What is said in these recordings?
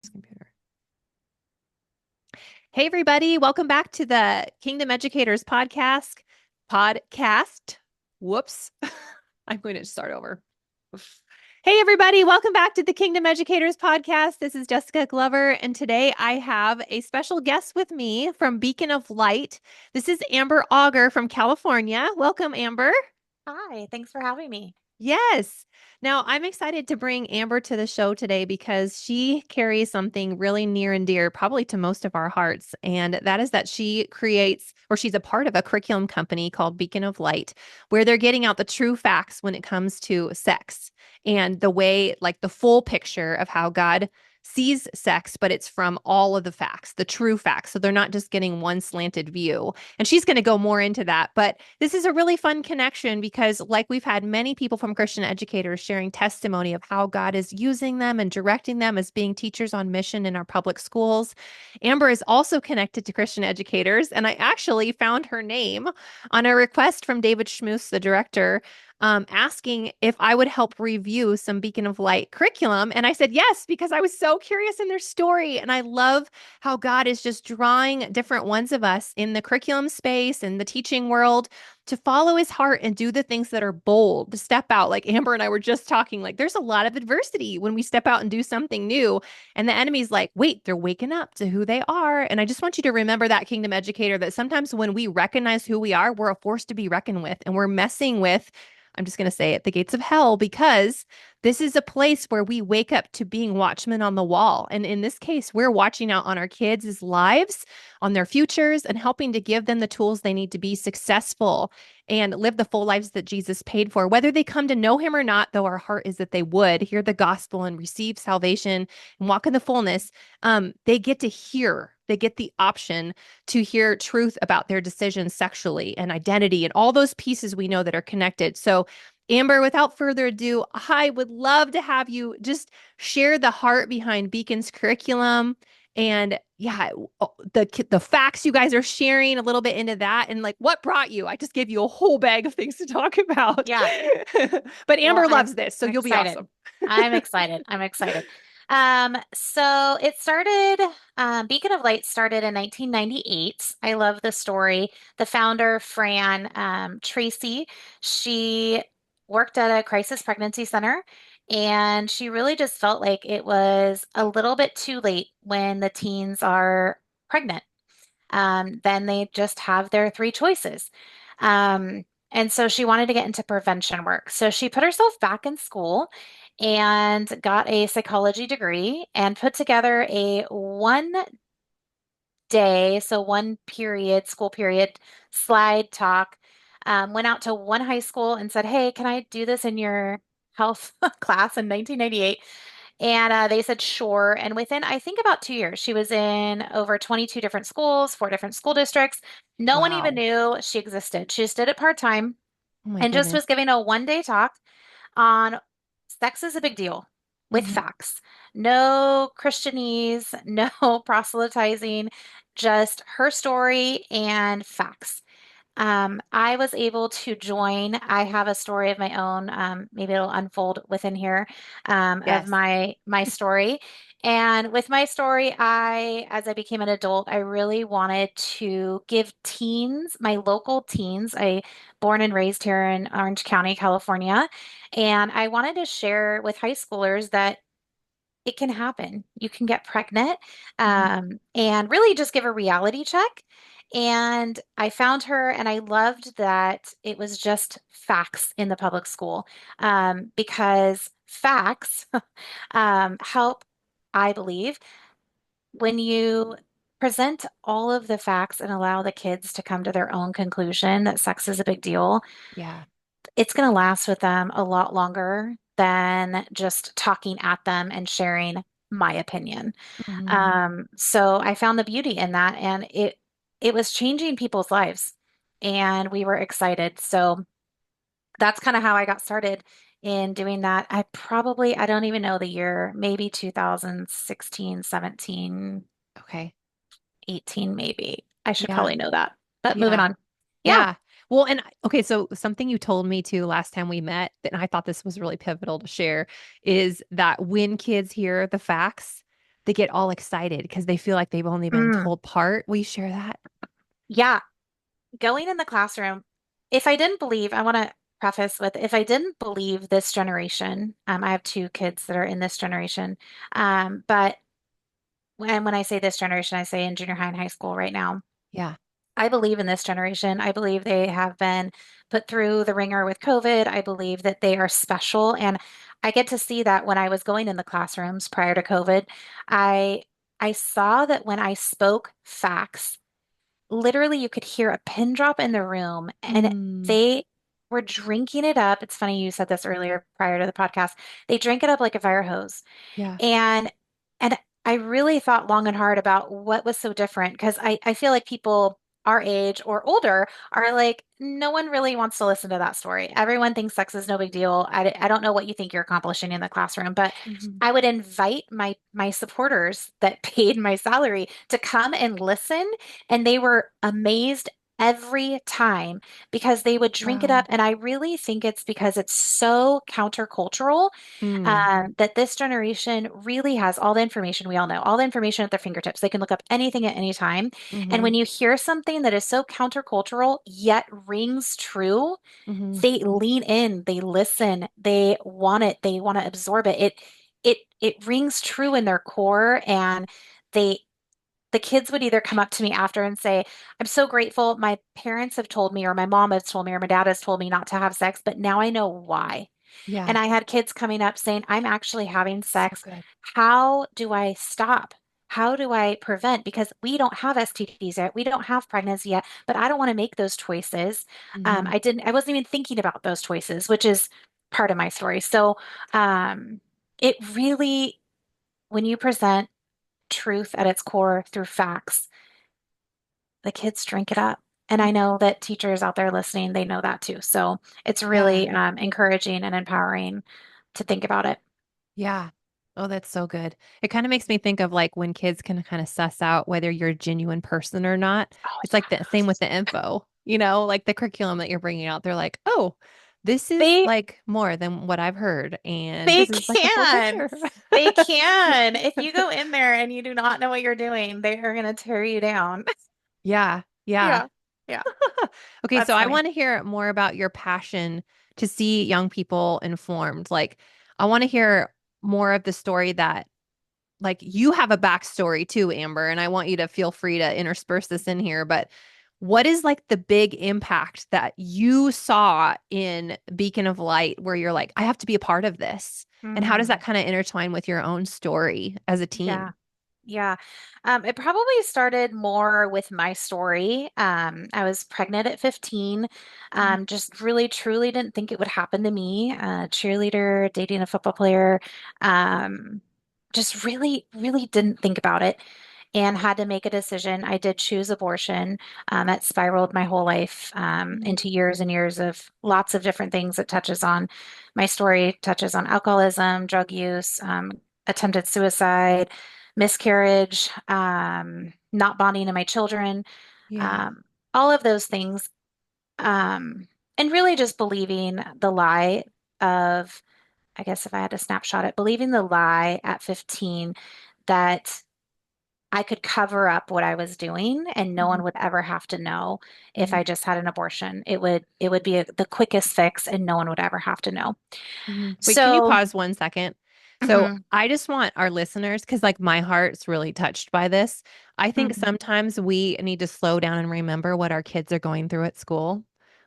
This computer. Hey, everybody. Welcome back to the Kingdom Educators podcast. Whoops. I'm going to start over. Hey, everybody. Welcome back to the Kingdom Educators podcast. This is Jessica Glover, and today I have a special guest with me from Beacon of Light. This is Amber Auger from California. Welcome, Amber. Hi, thanks for having me. Yes. Now, I'm excited to bring Amber to the show today because she carries something really near and dear, probably to most of our hearts. And that is that she creates, or she's a part of a curriculum company called Beacon of Light, where they're getting out the true facts when it comes to sex and the way, like the full picture of how God sees sex, but it's from all of the facts, the true facts. So they're not just getting one slanted view. And she's going to go more into that. But this is a really fun connection because, like, we've had many people from Christian educators sharing testimony of how God is using them and directing them as being teachers on mission in our public schools. Amber is also connected to Christian educators, and I actually found her name on a request from David Schmus, the director, asking if I would help review some Beacon of Light curriculum. And I said yes, because I was so curious in their story. And I love how God is just drawing different ones of us in the curriculum space and the teaching world to follow his heart and do the things that are bold, to step out. Like Amber and I were just talking, like there's a lot of adversity when we step out and do something new. And the enemy's like, wait, they're waking up to who they are. And I just want you to remember that, Kingdom Educator, that sometimes when we recognize who we are, we're a force to be reckoned with and we're messing with, I'm just going to say it, the gates of hell, because this is a place where we wake up to being watchmen on the wall. And in this case, we're watching out on our kids' lives, on their futures, and helping to give them the tools they need to be successful and live the full lives that Jesus paid for. Whether they come to know him or not, though our heart is that they would hear the gospel and receive salvation and walk in the fullness, they get to hear. They get the option to hear truth about their decisions sexually and identity and all those pieces we know that are connected. So, Amber, without further ado, I would love to have you just share the heart behind Beacon's curriculum and yeah, the facts you guys are sharing a little bit into that and like what brought you. I just gave you a whole bag of things to talk about. Yeah, But well, Amber I'm loves this, so I'm you'll be excited. awesome. I'm excited. I'm excited. So it started, Beacon of Light started in 1998. I love the story. The founder, Fran Tracy, she worked at a crisis pregnancy center, and she really just felt like it was a little bit too late when the teens are pregnant. Then they just have their three choices. And so she wanted to get into prevention work. So she put herself back in school and got a psychology degree and put together a 1 day, so one period, school period slide talk. Went out to one high school and said, "Hey, can I do this in your health class in 1998?" And they said, sure. And within, I think, about 2 years, she was in over 22 different schools, four different school districts. No one even Wow. knew she existed. She just did it part time Oh my and just was goodness. giving a 1 day talk on sex is a big deal with Mhm. facts. No Christianese, no proselytizing, just her story and facts. I was able to join. I have a story of my own. Maybe it'll unfold within here of Yes. my story. And with my story, as I became an adult, I really wanted to give teens, my local teens, I born and raised here in Orange County, California, and I wanted to share with high schoolers that it can happen. You can get pregnant, Mhm. and really just give a reality check. And I found her, and I loved that it was just facts in the public school, because facts help, I believe, when you present all of the facts and allow the kids to come to their own conclusion that sex is a big deal. Yeah. It's going to last with them a lot longer than just talking at them and sharing my opinion. Mhm. So I found the beauty in that, and it was changing people's lives, and we were excited. So that's kind of how I got started in doing that. I don't even know the year, maybe 2016, 17, Okay. 18, maybe. I should Yeah. probably know that. But moving Yeah. on. Yeah. Yeah. Well, and okay, so something you told me too last time we met, and I thought this was really pivotal to share, is that when kids hear the facts, they get all excited because they feel like they've only been Mm, told part. Will you share that? yeah. Going in the classroom, if I didn't believe, I want to preface with if I didn't believe this generation, I have two kids that are in this generation, but when I say this generation, I say in junior high and high school right now. Yeah. I believe in this generation. I believe they have been put through the ringer with COVID. I believe that they are special. And I get to see that when I was going in the classrooms prior to COVID. I I saw that when I spoke facts, literally you could hear a pin drop in the room and Mm, they were drinking it up. It's funny you said this earlier prior to the podcast. They drank it up like a fire hose. yeah. And and I really thought long and hard about what was so different because I feel like people our age or older are like, no one really wants to listen to that story. Everyone thinks sex is no big deal. I don't know what you think you're accomplishing in the classroom, but Hmm. I would invite my supporters that paid my salary to come and listen, and they were amazed every time because they would drink it up. Wow. And I really think it's because it's so countercultural Mm, that this generation really has all the information we all know, all the information at their fingertips. They can look up anything at any time. And hmm, when you hear something that is so countercultural yet rings true, hmm. they lean in, they listen, they want it, they want to absorb it. It rings true in their core, and they the kids would either come up to me after and say, I'm so grateful. My parents have told me, or my mom has told me, or my dad has told me not to have sex, but now I know why. And Yeah. I had kids coming up saying, I'm actually having So sex. good. How do I stop? How do I prevent? Because we don't have STDs yet. We don't have pregnancy yet, but I don't want to make those choices. Hmm. I wasn't even thinking about those choices, which is part of my story. So, um, it really, when you present truth at its core through facts, the kids drink it up. And I know that teachers out there listening, they know that too. So it's Yeah. really encouraging and empowering to think about it. Yeah. Oh, that's so good. It kind of makes me think of like when kids can kind of suss out whether you're a genuine person or not. Oh, It's like the same with the info, like the curriculum that you're bringing out. They're like, oh, this is They like more than what I've heard. And they this is like the full can. picture. They can. If you go in there and you do not know what you're doing, they are going to tear you down. Yeah. Yeah. Yeah. Yeah. Okay. So That's I funny. want to hear more about your passion to see young people informed. Like, I want to hear more of the story that like you have a backstory too, Amber, and I want you to feel free to intersperse this in here. But what is like the big impact that you saw in Beacon of Light where you're like, I have to be a part of this? And how does that Mm, kind of intertwine with your own story as a yeah. teen? Yeah. It probably started more with my story. I was pregnant at 15. Mhm. Just really, truly didn't think it would happen to me. Cheerleader, dating a football player. Um, just really, really didn't think about it and had to make a decision. I did choose abortion. That spiraled my whole life Mhm. into years and years of lots of different things. It touches on my story, touches on alcoholism, drug use, attempted suicide, miscarriage, not bonding to my children, Yeah. um, all of those things. And really just believing the lie of, I guess if I had to snapshot it, believing the lie at 15 that I could cover up what I was doing and no Mhm. one would ever have to know if Mhm. I just had an abortion. It would be the quickest fix and no one would ever have to know. Mhm. Wait, can you So, pause 1 second? So mhm, I just want our listeners, because like my heart's really touched by this. I think mhm, sometimes we need to slow down and remember what our kids are going through at school.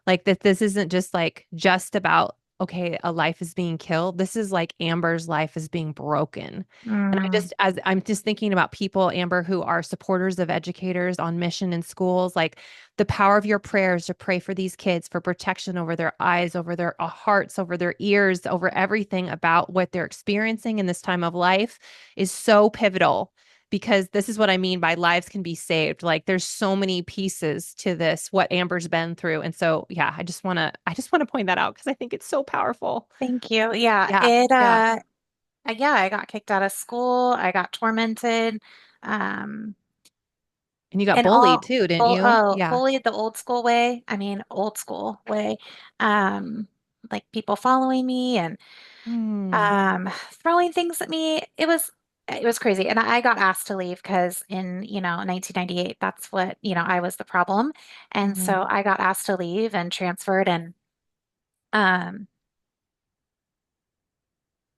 Like that this isn't just about, okay, a life is being killed. This is like Amber's life is being broken. And mm, as I'm just thinking about people, Amber, who are supporters of educators on mission in schools, like the power of your prayers to pray for these kids for protection over their eyes, over their hearts, over their ears, over everything about what they're experiencing in this time of life is so pivotal because this is what I mean by lives can be saved. Like there's so many pieces to this, what Amber's been through. And so, yeah, I just want to point that out because I think it's so powerful. thank you. Yeah, Yeah. Yeah. yeah, I got kicked out of school. I got tormented. Um, And you got and bullied too, didn't you? Yeah. bullied the old school way. I mean, old school way. Um, like people following me and Hmm. um throwing things at me. it was crazy. And I got asked to leave because in, 1998, that's what, I was the problem. And Mhm. so I got asked to leave and transferred and um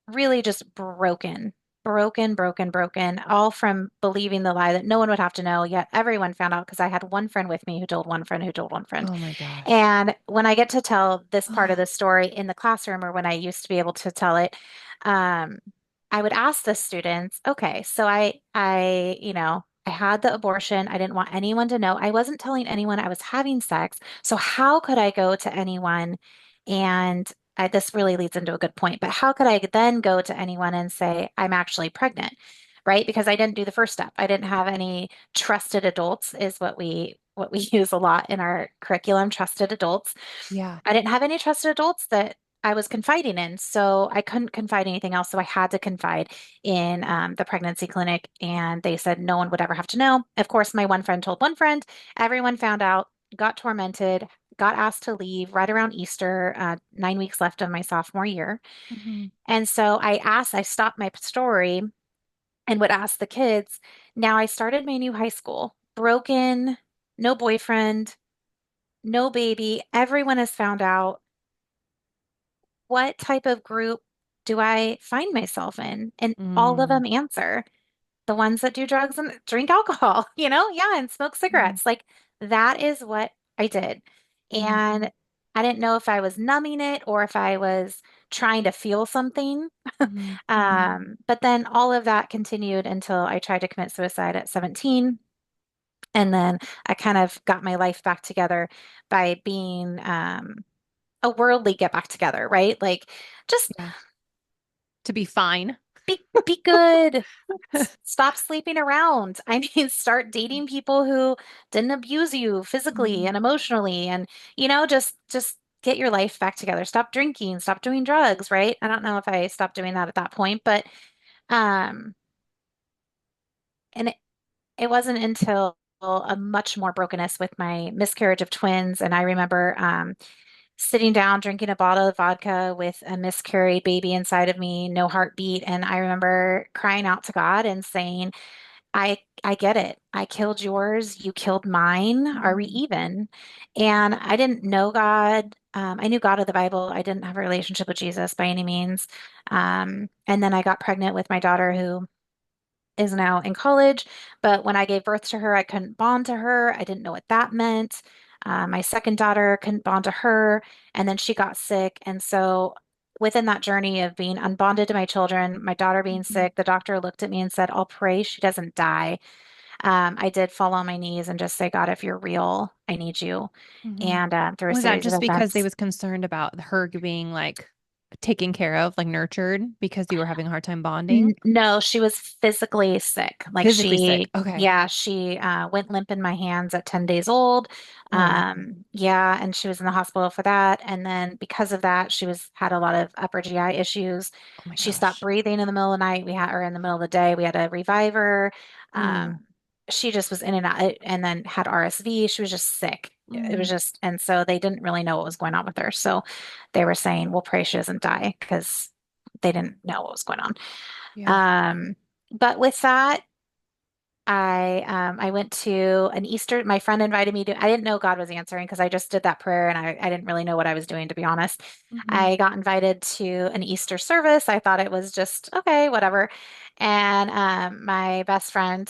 really just broken, all from believing the lie that no one would have to know, yet everyone found out because I had one friend with me who told one friend who told one friend. Oh my gosh. And when I get to tell this part of the story in the classroom, or when I used to be able to tell it, um, I would ask the students, okay, so I had the abortion. I didn't want anyone to know. I wasn't telling anyone I was having sex. So how could I go to anyone and this really leads into a good point, but how could I then go to anyone and say, I'm actually pregnant? Right? Because I didn't do the first step. I didn't have any trusted adults, is what we use a lot in our curriculum, trusted adults. Yeah. I didn't have any trusted adults that I was confiding in, so I couldn't confide in anything else. So I had to confide in the pregnancy clinic, and they said no one would ever have to know. Of course, my one friend told one friend. Everyone found out, got tormented, got asked to leave right around Easter, 9 weeks left of my sophomore year. Mhm. And so I stopped my story and would ask the kids. Now I started my new high school, broken, no boyfriend, no baby. Everyone has found out. What type of group do I find myself in? And all of Mm. them answer the ones that do drugs and drink alcohol, yeah, and smoke Mhm. cigarettes. Like that is what I did. Mhm. And I didn't know if I was numbing it or if I was trying to feel something. Mhm. Mhm. But then all of that continued until I tried to commit suicide at 17. And then I kind of got my life back together by being a worldly get back together, right? Like just Yeah. To be fine. be good. Stop sleeping around. I mean, start dating people who didn't abuse you physically Mhm. and emotionally and just get your life back together. Stop drinking, stop doing drugs, right? I don't know if I stopped doing that at that point, but um and it wasn't until a much more brokenness with my miscarriage of twins. And I remember sitting down, drinking a bottle of vodka with a miscarried baby inside of me, no heartbeat. And I remember crying out to God and saying, I get it. I killed yours. You killed mine. Are we Mhm. even? And I didn't know God. I knew God of the Bible. I didn't have a relationship with Jesus by any means. And then I got pregnant with my daughter, who is now in college. But when I gave birth to her, I couldn't bond to her. I didn't know what that meant. My second daughter couldn't bond to her. And then she got sick. And so within that journey of being unbonded to my children, my daughter being Mhm. sick, the doctor looked at me and said, I'll pray she doesn't die. I did fall on my knees and just say, God, if you're real, I need you. Mhm. And through a Was that series of just because they events, was concerned about her being like taken care of, like nurtured because you were having a hard time bonding? No, she was physically sick. Like Physically sick. Okay. she went limp in my hands at 10 days old. Oh no. Yeah, and she was in the hospital for that. And then because of that, she was had a lot of upper GI issues. Oh my She stopped gosh. breathing in the middle of the night. We had her in the middle of the day. We had to revive her. Ooh. She just was in and out and then had RSV. She was just sick. It was Mm. just, and so they didn't really know what was going on with her. So they were saying, we'll pray she doesn't die because they didn't know what was going on. Yeah. Um, but with that, I went to an Easter. My friend invited me to. I didn't know God was answering because I just did that prayer and I didn't really know what I was doing, to be honest. Mhm. I got invited to an Easter service. I thought it was just okay, whatever. And my best friend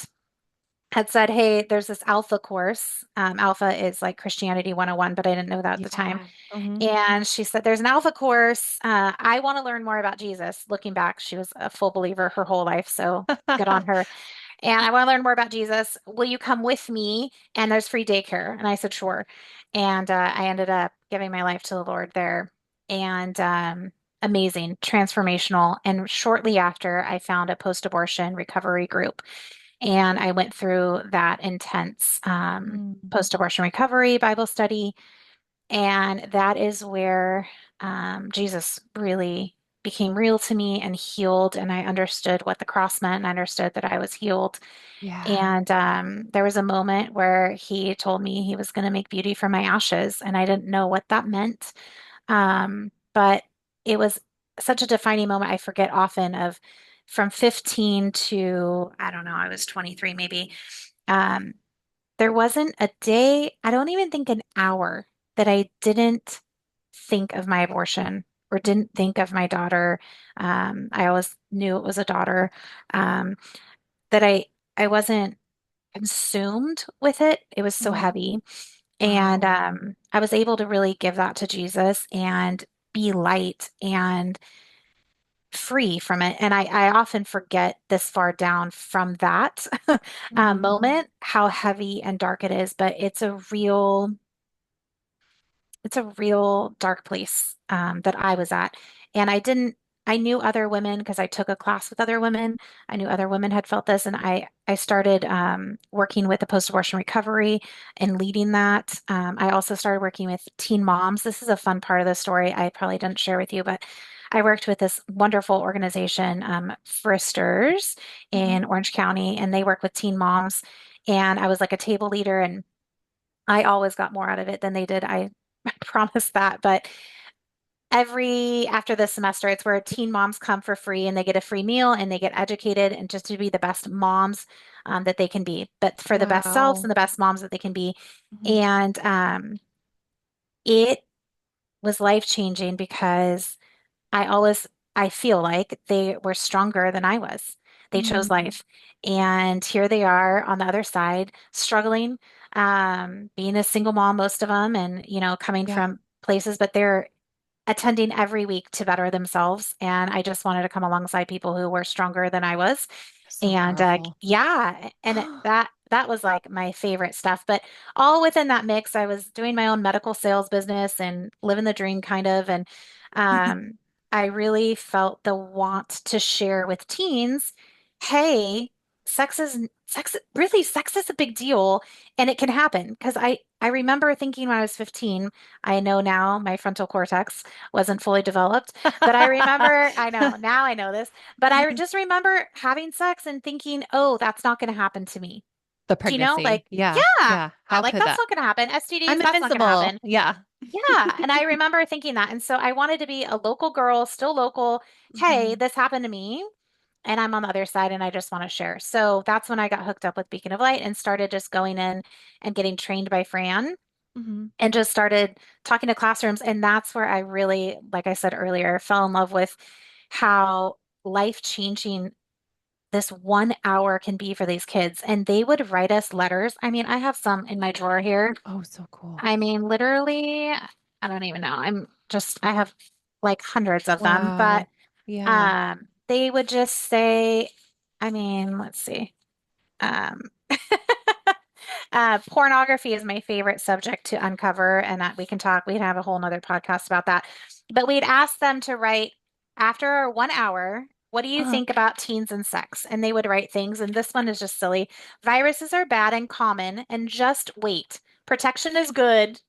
had said, "Hey, there's this Alpha course. Alpha is like Christianity 101, but I didn't know that at the time." Yeah. Mhm. And she said, there's an Alpha course. I want to learn more about Jesus. Looking back, she was a full believer her whole life. So good on her. And I want to learn more about Jesus. Will you come with me? And there's free daycare. And I said, sure. And I ended up giving my life to the Lord there. And amazing, transformational. And shortly after, I found a post abortion recovery group. And I went through that intense Mm. post abortion recovery Bible study. And that is where Jesus really became real to me and healed. And I understood what the cross meant and I understood that I was healed. Yeah. And there was a moment where he told me he was going to make beauty from my ashes. And I didn't know what that meant. But it was such a defining moment. I forget often of from 15 to, I don't know, I was 23 maybe. Um, there wasn't a day, I don't even think an hour that I didn't think of my abortion or didn't think of my daughter. I always knew it was a daughter. Um, that I wasn't consumed with it. It was so Mhm. heavy. And Wow. I was able to really give that to Jesus and be light and free from it. And I often forget this far down from that Mhm. moment, how heavy and dark it is, but it's a real dark place that I was at. And I knew other women because I took a class with other women. I knew other women had felt this, and I started working with the post-abortion recovery and leading that. I also started working with teen moms. This is a fun part of the story I probably didn't share with you, but I worked with this wonderful organization, Fristers Mhm. in Orange County, and they work with teen moms. And I was like a table leader, and I always got more out of it than they did. I promise that. But after the semester, it's where teen moms come for free and they get a free meal and they get educated and just to be the best moms that they can be, but for the best selves and Wow. the best moms that they can be. Mhm. And it was life changing because I always, I feel like they were stronger than I was. They chose Mhm. life. And here they are on the other side, struggling, being a single mom, most of them, and, coming Yeah. from places, but they're attending every week to better themselves. And I just wanted to come alongside people who were stronger than I was. So And powerful. yeah, and that was like my favorite stuff. But all within that mix, I was doing my own medical sales business and living the dream kind of. And um, I really felt the want to share with teens, hey, sex is a big deal and it can happen. Because I remember thinking when I was 15, I know now my frontal cortex wasn't fully developed, but I know, now I know this, but I just remember having sex and thinking, oh, that's not going to happen to me. The Do you know? pregnancy. Like, Yeah. yeah, Yeah. How like could that's that? not going to happen. STDs, I'm that's not going to invincible. happen. Yeah. Yeah. And I remember thinking that. And so I wanted to be a local girl, still local. Hey, Mhm. this happened to me. And I'm on the other side and I just want to share. So that's when I got hooked up with Beacon of Light and started just going in and getting trained by Fran Mhm. and just started talking to classrooms. And that's where I really, like I said earlier, fell in love with how life-changing this 1 hour can be for these kids. And they would write us letters. I mean, I have some in my drawer here. Oh, so cool. I mean, literally, I don't even know. I have like hundreds of them, but Wow. Yeah. they would just say, I mean, let's see. Um, pornography is my favorite subject to uncover, and that we can talk. We'd have a whole nother podcast about that. But we'd ask them to write after 1 hour, what do you Uh-huh. think about teens and sex? And they would write things, and this one is just silly. Viruses are bad and common, and just wait. Protection is good,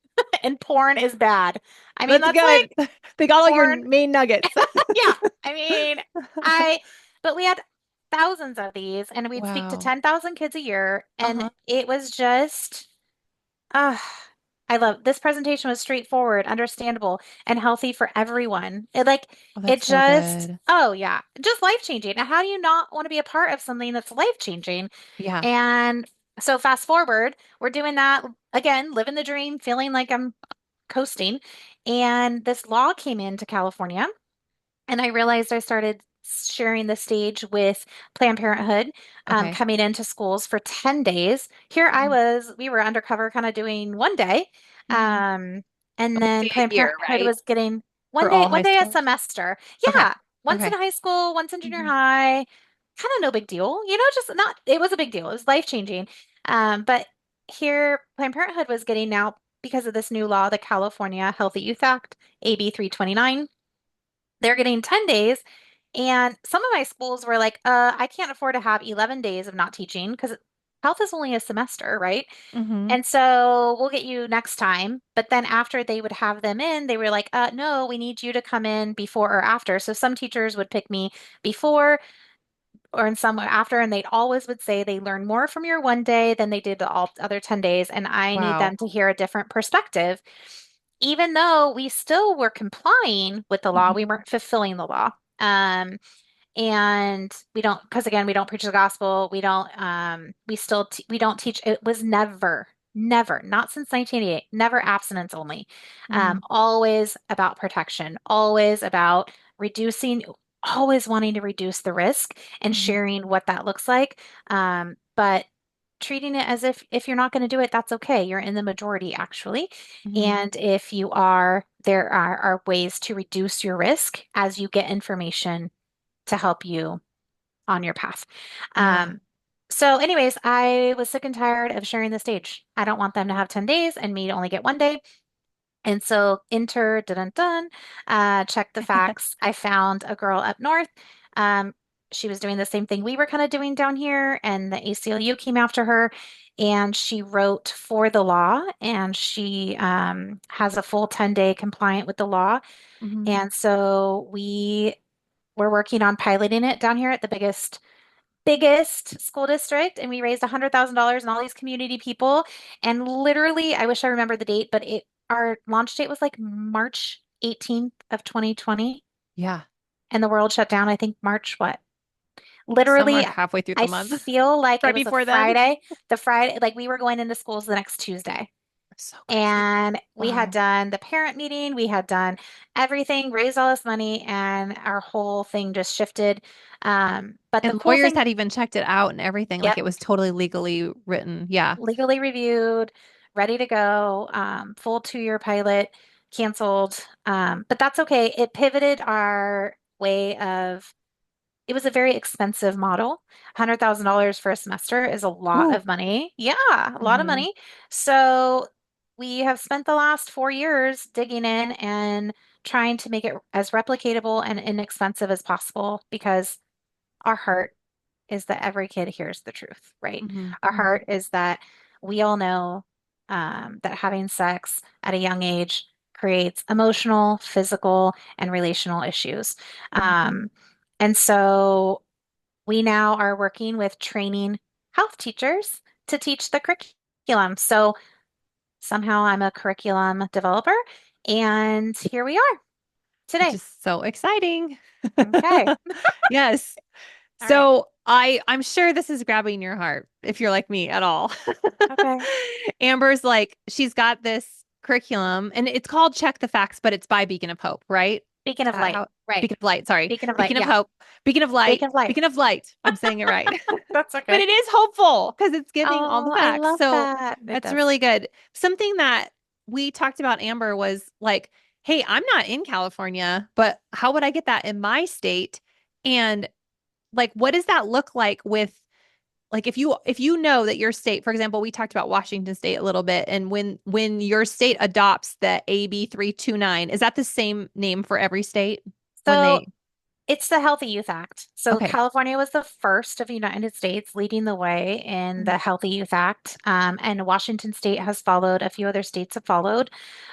and porn is bad. I mean, That's that's good. like They got all your porn. main nuggets. Yeah. I mean, I, but we had thousands of these and we'd speak to Wow. 10,000 kids a year. And Uh-huh. it was just, uh, I love this presentation was straightforward, understandable, and healthy for everyone. Oh, It that's so just, good. oh yeah, just life changing. How do you not want to be a part of something that's life changing? Yeah. And so fast forward, we're doing that again, living the dream, feeling like I'm coasting. And this law came into California and I realized I started sharing the stage with Planned Parenthood, Okay. coming into schools for 10 days. Here I Mhm. was, we were undercover kind of doing 1 day. Mhm. Um, and One then day a Planned year, Parenthood right? was getting For all one high day a schoolers? semester. Okay. Yeah. Once in Okay. high school, once in junior Mhm. high. Kind of no big deal, just not, it was a big deal. It was life changing. But here, Planned Parenthood was getting now, because of this new law, the California Healthy Youth Act, AB 329. They're getting 10 days. And some of my schools were like, I can't afford to have 11 days of not teaching because health is only a semester, right? Mhm. And so we'll get you next time. But then after they would have them in, they were like, no, we need you to come in before or after. So some teachers would pick me before or in some after, and they'd always would say they learn more from your 1 day than they did the all other 10 days. And I need them Wow. to hear a different perspective. Even though we still were complying with the law, we Mhm. weren't fulfilling the law. Um, And we don't, because again, we don't preach the gospel. We don't, we don't teach. It was never, not since 1988, never abstinence only. Mhm. Always about protection, always about reducing, always wanting to reduce the risk and Mhm. sharing what that looks like. But treating it as if you're not going to do it, that's okay. You're in the majority actually. Mhm. And if you are, there are ways to reduce your risk as you get information to help you on your path. Yeah. Um, so, anyways, I was sick and tired of sharing the stage. I don't want them to have 10 days and me to only get 1 day. And so, enter, dun dun dun, check the facts. I found a girl up north. Um, she was doing the same thing we were kind of doing down here, and the ACLU came after her. And she wrote for the law, and she has a full 10-day compliant with the law. Mhm. And so we're working on piloting it down here at the biggest school district, and we raised $100,000 and all these community people. And literally, I wish I remember the date, but it our launch date was like March 18th of 2020, Yeah. and the world shut down, I think March what? Somewhere Literally, halfway through the I month. feel like it Right was a before then. Friday. The Friday, like we were going into schools the next Tuesday. So crazy. And we had Wow. done the parent meeting, we had done everything, raised all this money, and our whole thing just shifted. But the And cool lawyers thing, had even checked it out and everything. Like yep, it was totally legally written. Yeah. legally reviewed, ready to go, full 2-year pilot, canceled. But that's okay. It pivoted our way of, it was a very expensive model. $100,000 for a semester is a lot Ooh. of money. Yeah, a lot of Hmm. money. So we have spent the last 4 years digging in and trying to make it as replicatable and inexpensive as possible because our heart is that every kid hears the truth, right? Hmm. Our Hmm. heart is that we all know that having sex at a young age creates emotional, physical, and relational issues. Hmm. Um, and so we now are working with training health teachers to teach the curriculum. So somehow I'm a curriculum developer, and here we are Which today. is so exciting. Okay. Yes. All right. So I'm sure this is grabbing your heart if you're like me at all. Okay. Amber's like she's got this curriculum and it's called Check the Facts, but it's by Beacon of Hope, right? Beacon Is of that light. how Right. Beacon of Light, sorry. Beacon of light. Beacon of Yeah. Hope, Beacon of Light, Beacon of light. Beacon of Light. I'm saying it right. That's But okay. it is hopeful because it's giving all the Oh, I facts. love So that. It that's does. really good. Something that we talked about, Amber, was like, hey, I'm not in California, but how would I get that in my state? And like, what does that look like with like if you know that your state, for example, we talked about Washington State a little bit, and when your state adopts the AB 329, is that the same name for every state when So they it's the Healthy Youth Act. So okay. California was the first of the United States leading the way in Mm. the Healthy Youth Act. And Washington State has followed, a few other states have followed.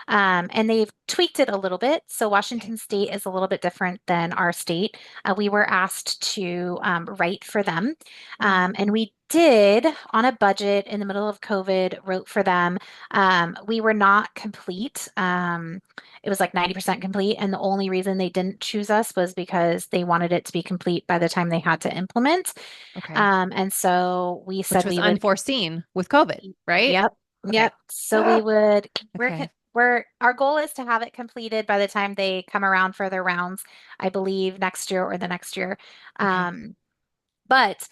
And they've tweaked it a little bit. So Okay. Washington State is a little bit different than our state. We were asked to write for them. And Mhm. we did on a budget in the middle of COVID, wrote for them. We were not complete. It was like 90% complete. And the only reason they didn't choose us was because they wanted it to be complete by the time they had to implement. Okay. And so we Which said was we would, unforeseen with COVID, right? yep, Okay. yep. So we would, Okay. our goal is to have it completed by the time they come around for their rounds, I believe next year or the next year. Okay. But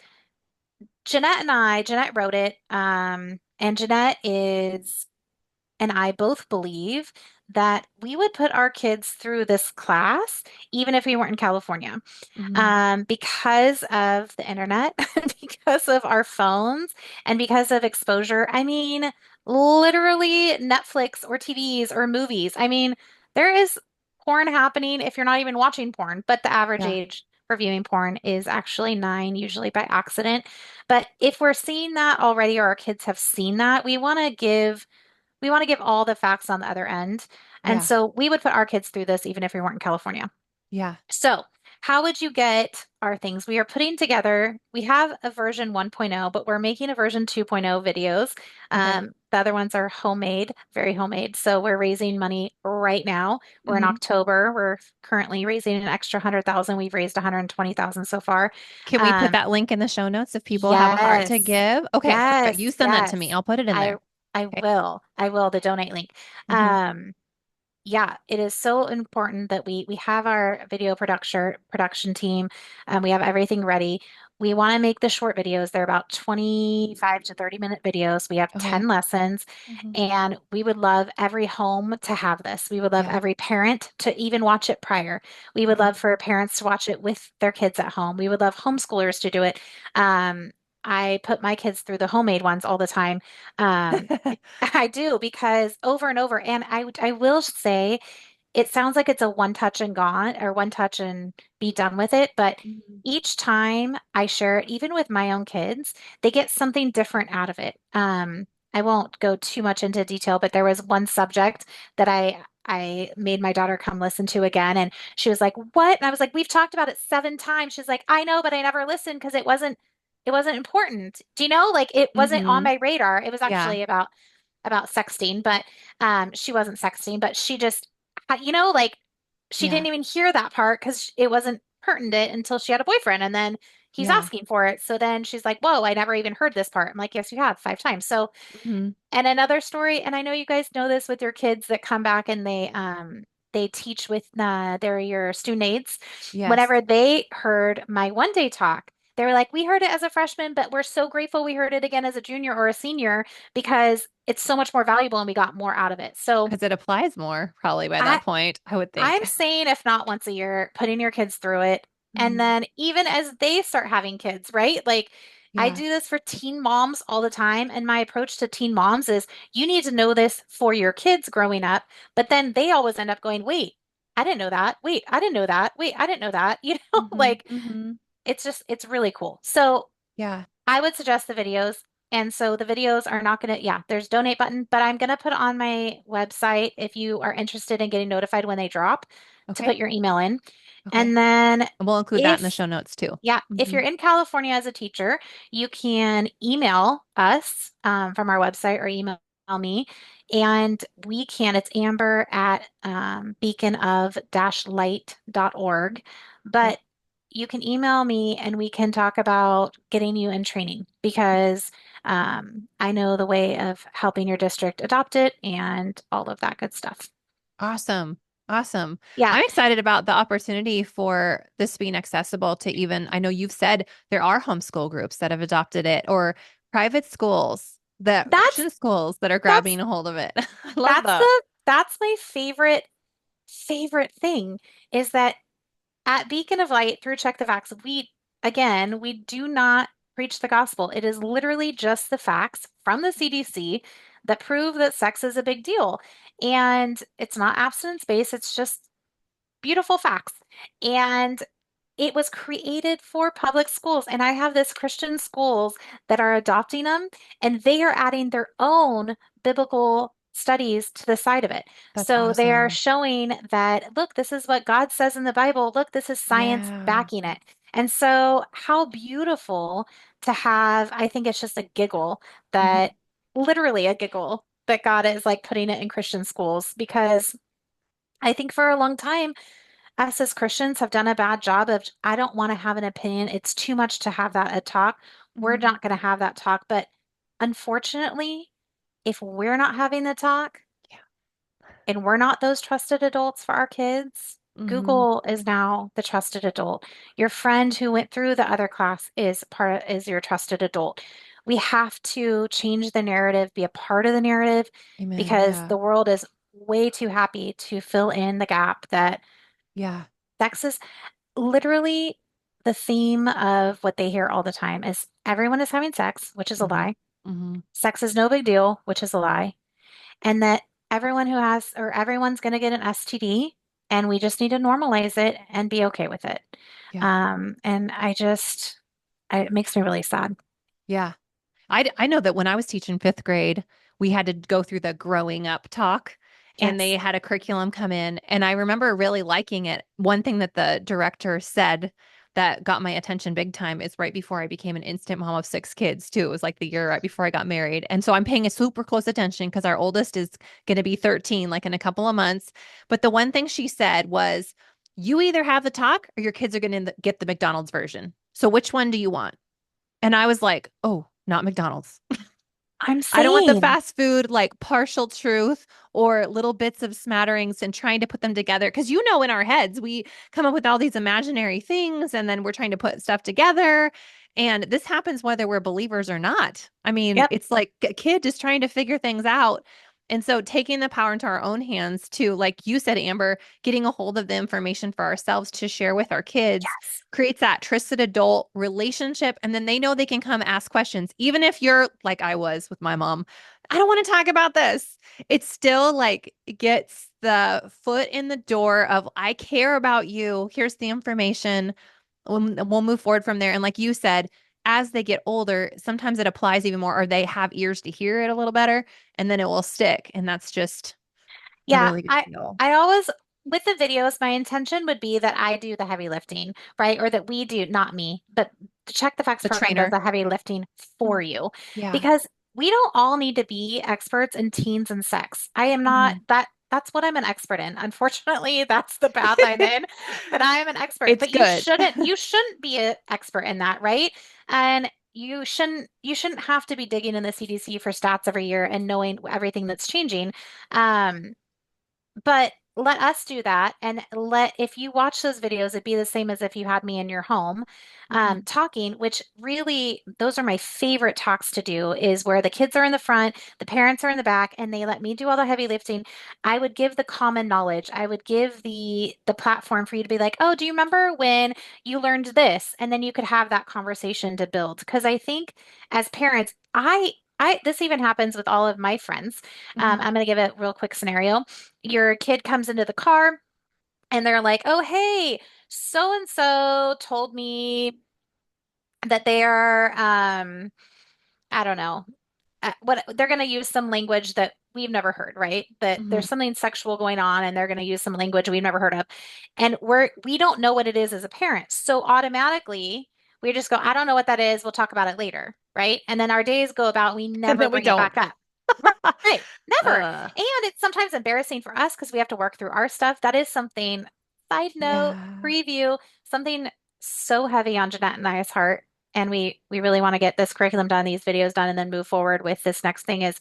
Jeanette wrote it. And Jeanette is and I both believe that we would put our kids through this class, even if we weren't in California, Hmm. because of the internet, because of our phones, and because of exposure. I mean, literally Netflix or TVs or movies. I mean, there is porn happening if you're not even watching porn, but the average Yeah. age for viewing porn is actually 9, usually by accident. But if we're seeing that already, or our kids have seen that, we want to give all the facts on the other end. And Yeah. so we would put our kids through this even if we weren't in California. Yeah. So how would you get our things? We are putting together, we have a version 1.0, but we're making a version 2.0 videos. Okay. The other ones are homemade, very homemade. So we're raising money right now. We're in Hmm. October. We're currently raising an extra 100,000. We've raised 120,000 so far. Can we put Um, that link in the show notes if people have a heart to yes, give? Okay, perfect. You yes, send that to me. yes. I'll put it in I there. I Okay. will. I will, the donate link. Hmm. Um, yeah, it is so important that we have our video production team. We have everything ready. We want to make the short videos. They're about 25 to 30-minute videos. We have Okay. 10 lessons, Hmm. and we would love every home to have this. We would love Yeah. every parent to even watch it prior. We would love Hmm. for parents to watch it with their kids at home. We would love homeschoolers to do it. Um, I put my kids through the homemade ones all the time. Um, I do because over and over. And I will say it sounds like it's a one touch and gone or one touch and be done with it. But Mhm. each time I share it, even with my own kids, they get something different out of it. I won't go too much into detail, but there was one subject that I made my daughter come listen to again, and she was like, "What?" And I was like, "We've talked about it 7 times." She's like, "I know, but I never listened because it wasn't important. Do you know? Like it wasn't on Mhm. my radar. It was Yeah. actually about sexting, but she wasn't sexting, but she just, like she Yeah. didn't even hear that part because it wasn't pertinent until she had a boyfriend, and then he's Yeah. asking for it. So then she's like, "Whoa, I never even heard this part." I'm like, "Yes, you have 5 times." So, Mhm. and another story, and I know you guys know this with your kids that come back and they teach with they're your student aides. Yes. Whenever they heard my one day talk, they were like, "We heard it as a freshman, but we're so grateful we heard it again as a junior or a senior because it's so much more valuable and we got more out of it." So Because it applies more probably by I that point, I would think. I'm saying if not once a year, putting your kids through it. And Mhm. then even as they start having kids, right? Like I Yeah. do this for teen moms all the time. And my approach to teen moms is you need to know this for your kids growing up. But then they always end up going, wait, I didn't know that. Wait, I didn't know that. Wait, I didn't know that. Mhm. Like Mhm. it's really cool. So Yeah. I would suggest the videos. And so the videos are not going to, yeah, there's donate button, but I'm going to put on my website if you are interested in getting notified when they drop to Okay. put your email in. Okay. And then And we'll include that in the if, show notes too. yeah, if you're Mhm. in California as a teacher, you can email us from our website or email me. And it's Amber at beacon-of-light.org. Okay. But you can email me and we can talk about getting you in training because I know the way of helping your district adopt it and all of that good stuff. Awesome. Awesome. Yeah, I'm excited about the opportunity for this being accessible to even, I know you've said there are homeschool groups that have adopted it or private schools, that that's Christian schools that are that's grabbing a hold of it. I love that's that. that's my favorite thing is that at Beacon of Light through Check the Facts, we do not preach the gospel. It is literally just the facts from the CDC that prove that sex is a big deal. And it's not abstinence based, it's just beautiful facts. And it was created for public schools. And I have this Christian schools that are adopting them and they are adding their own biblical studies to the side of it. That's So they are awesome. showing that, look, this is what God says in the Bible. Look, this is science Yeah. backing it. And so, how beautiful to have, I think it's just a giggle Mhm. that literally a giggle that God is like putting it in Christian schools because I think for a long time, us as Christians have done a bad job of, I don't want to have an opinion. It's too much to have that a talk. We're Mhm. not going to have that talk. But unfortunately, if we're not having the talk Yeah. and we're not those trusted adults for our kids, Mhm. Google is now the trusted adult. Your friend who went through the other class is your trusted adult. We have to change the narrative, be a part of the narrative, Amen. because Yeah. the world is way too happy to fill in the gap that Yeah. sex is literally the theme of what they hear all the time is everyone is having sex, which is a Mhm. lie. Mhm. Sex is no big deal, which is a lie. And that everyone's going to get an STD and we just need to normalize it and be okay with it. Yeah. And it makes me really sad. Yeah. I know that when I was teaching fifth grade, we had to go through the growing up talk. and they Yes. had a curriculum come in, and I remember really liking it. One thing that the director said that got my attention big time is right before I became an instant mom of six kids, too. It was like the year right before I got married. And so I'm paying a super close attention because our oldest is going to be 13, like in a couple of months. But the one thing she said was, you either have the talk or your kids are going to get the McDonald's version. So which one do you want? And I was like, oh, not McDonald's. I'm I don't want the same. fast food, like partial truth or little bits of smatterings and trying to put them together. Because in our heads, we come up with all these imaginary things and then we're trying to put stuff together. And this happens whether we're believers or not. I mean, Yep. it's like a kid just trying to figure things out. And so taking the power into our own hands to, like you said, Amber, getting a hold of the information for ourselves to share with our kids Yes. creates that trusted adult relationship. And then they know they can come ask questions. Even if you're like I was with my mom, I don't want to talk about this. It still like gets the foot in the door of, I care about you. Here's the information. We'll move forward from there. And like you said, as they get older, sometimes it applies even more, or they have ears to hear it a little better, and then it will stick. And that's just a Yeah, really good I deal. I always with the videos, my intention would be that I do the heavy lifting, right? Or that we do, not me, but the Check the Facts The program does trainer. the heavy lifting for Mm, you yeah. because we don't all need to be experts in teens and sex. I am not Mhm. that's what I'm an expert in. Unfortunately, that's the path I'm in, but I am an expert. It's But good. you shouldn't be an expert in that, right? And you shouldn't have to be digging in the CDC for stats every year and knowing everything that's changing. Um, but let us do that. And if you watch those videos, it'd be the same as if you had me in your home Mhm. talking, which really, those are my favorite talks to do, is where the kids are in the front, the parents are in the back, and they let me do all the heavy lifting. I would give the common knowledge. I would give the platform for you to be like, oh, do you remember when you learned this? And then you could have that conversation to build. Because I think as parents, this even happens with all of my friends. Mhm. I'm going to give a real quick scenario. Your kid comes into the car and they're like, oh, hey, so and so told me that they are, I don't know, what they're going to use some language that we've never heard, right? That there's Mhm. something sexual going on and they're going to use some language we've never heard of. And we don't know what it is as a parent. So automatically we just go, I don't know what that is. We'll talk about it later, right? And then our days go about, we And never then we bring it don't. back up. Right. Never. Uh, And it's sometimes embarrassing for us because we have to work through our stuff. That is something, side note, yeah. preview, something so heavy on Jeanette and I's heart. And we really want to get this curriculum done, these videos done, and then move forward with this next thing is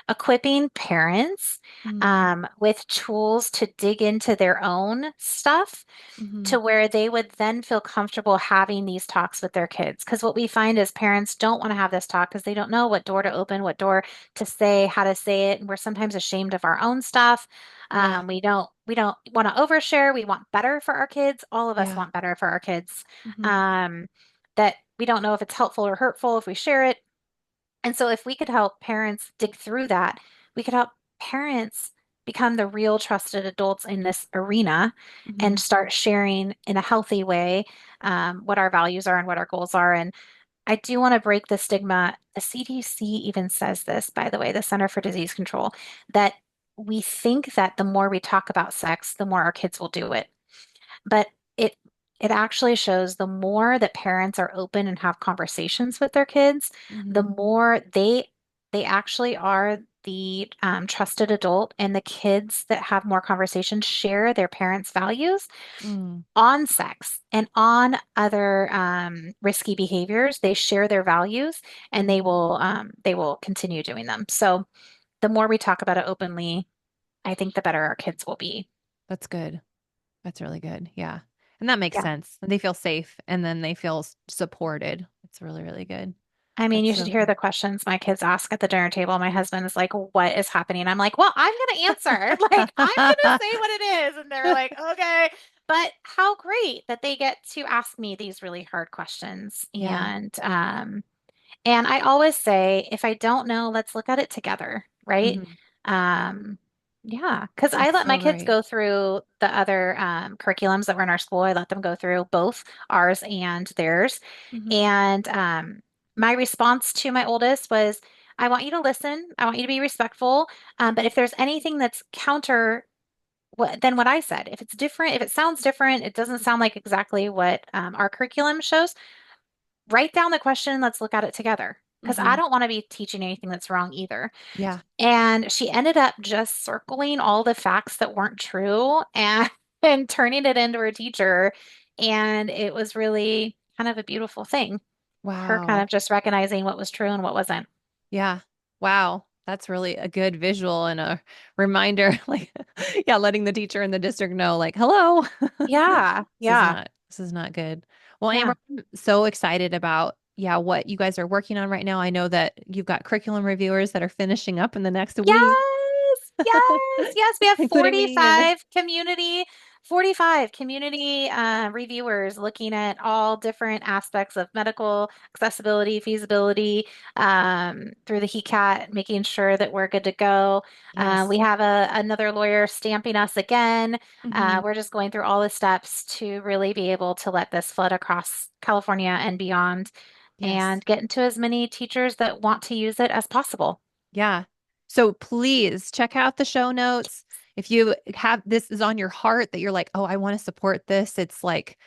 equipping parents Mm, with tools to dig into their own stuff mhm. to where they would then feel comfortable having these talks with their kids. Because what we find is parents don't want to have this talk because they don't know what door to open, what door to say, how to say it, and we're sometimes ashamed of our own stuff. Yeah. We don't want to overshare. We want better for our kids. All of us Yeah. want better for our kids. Mhm. Um, that we don't know if it's helpful or hurtful if we share it. And so, if we could help parents dig through that, we could help parents become the real trusted adults in this arena and Mhm. start sharing in a healthy way what our values are and what our goals are. And I do want to break the stigma. The CDC even says this, by the way, the Center for Disease Control, that we think that the more we talk about sex, the more our kids will do it. But it it actually shows the more that parents are open and have conversations with their kids, the Mhm. more they actually are the trusted adult, and the kids that have more conversations share their parents' values Mm. on sex and on other risky behaviors. They share their values, and Mhm. they will continue doing them. So the more we talk about it openly, I think the better our kids will be. That's good. That's really good. Yeah. And that makes Yeah. sense. They feel safe and then they feel supported. It's really, really good. I mean, That's you should so hear good. the questions my kids ask at the dinner table. My husband is like, "What is happening?" I'm like, "Well, I'm going to answer. Like, I'm going to say what it is." And they're like, "Okay." But how great that they get to ask me these really hard questions. Yeah. And I always say, if I don't know, let's look at it together, right? Mhm. Um, yeah, because I That's let my so kids right. go through the other curriculums that were in our school. I let them go through both ours and theirs. Mhm. And my response to my oldest was, I want you to listen. I want you to be respectful. But if there's anything that's counter than what I said, if it's different, if it sounds different, it doesn't sound like exactly what our curriculum shows, write down the question. Let's look at it together. Because I Hmm. don't want to be teaching anything that's wrong either. Yeah. And she ended up just circling all the facts that weren't true and and turning it into her teacher. And it was really kind of a beautiful thing. Her kind Wow. of just recognizing what was true and what wasn't. Yeah. Wow. That's really a good visual and a reminder, like, yeah, letting the teacher in the district know, like, hello, Yeah, yeah, this is not good. Well, yeah. Amber, I'm so excited about, yeah, what you guys are working on right now. I know that you've got curriculum reviewers that are finishing up in the next week, Yes, yes, yes. We have including me. And 45 community reviewers looking at all different aspects of medical accessibility, feasibility, through the HECAT, making sure that we're good to go. We yes. have another lawyer stamping us again. Hmm. We're just going through all the steps to really be able to let this flood across California and beyond Yes. and get into as many teachers that want to use it as possible. Yeah. So please check out the show notes. If you have this is on your heart that you're like, oh, I want to support this, it's like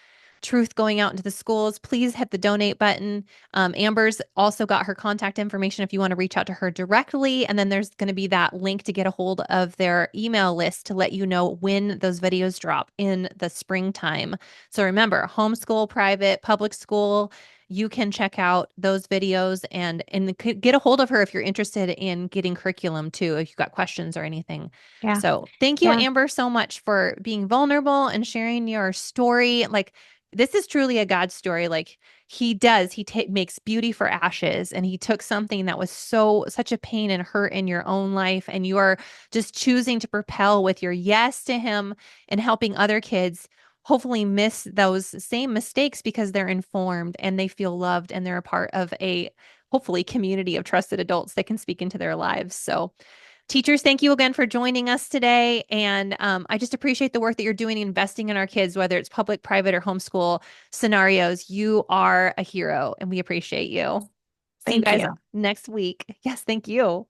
truth going out into the schools, please hit the donate button. Amber's also got her contact information if you want to reach out to her directly. And then there's going to be that link to get a hold of their email list to let you know when those videos drop in the springtime. So remember, homeschool, private, public school, you can check out those videos and get a hold of her if you're interested in getting curriculum too, if you've got questions or anything. Yeah, So thank you, yeah, Amber, so much for being vulnerable and sharing your story. Like this is truly a God story. Like he makes beauty for ashes, and he took something that was such a pain and hurt in your own life, and you are just choosing to propel with your yes to him and helping other kids hopefully miss those same mistakes because they're informed and they feel loved and they're a part of a hopefully community of trusted adults that can speak into their lives. So, teachers, thank you again for joining us today. And I just appreciate the work that you're doing, investing in our kids, whether it's public, private, or homeschool scenarios. You are a hero and we appreciate you. See you thank guys you. next week. Yes, thank you.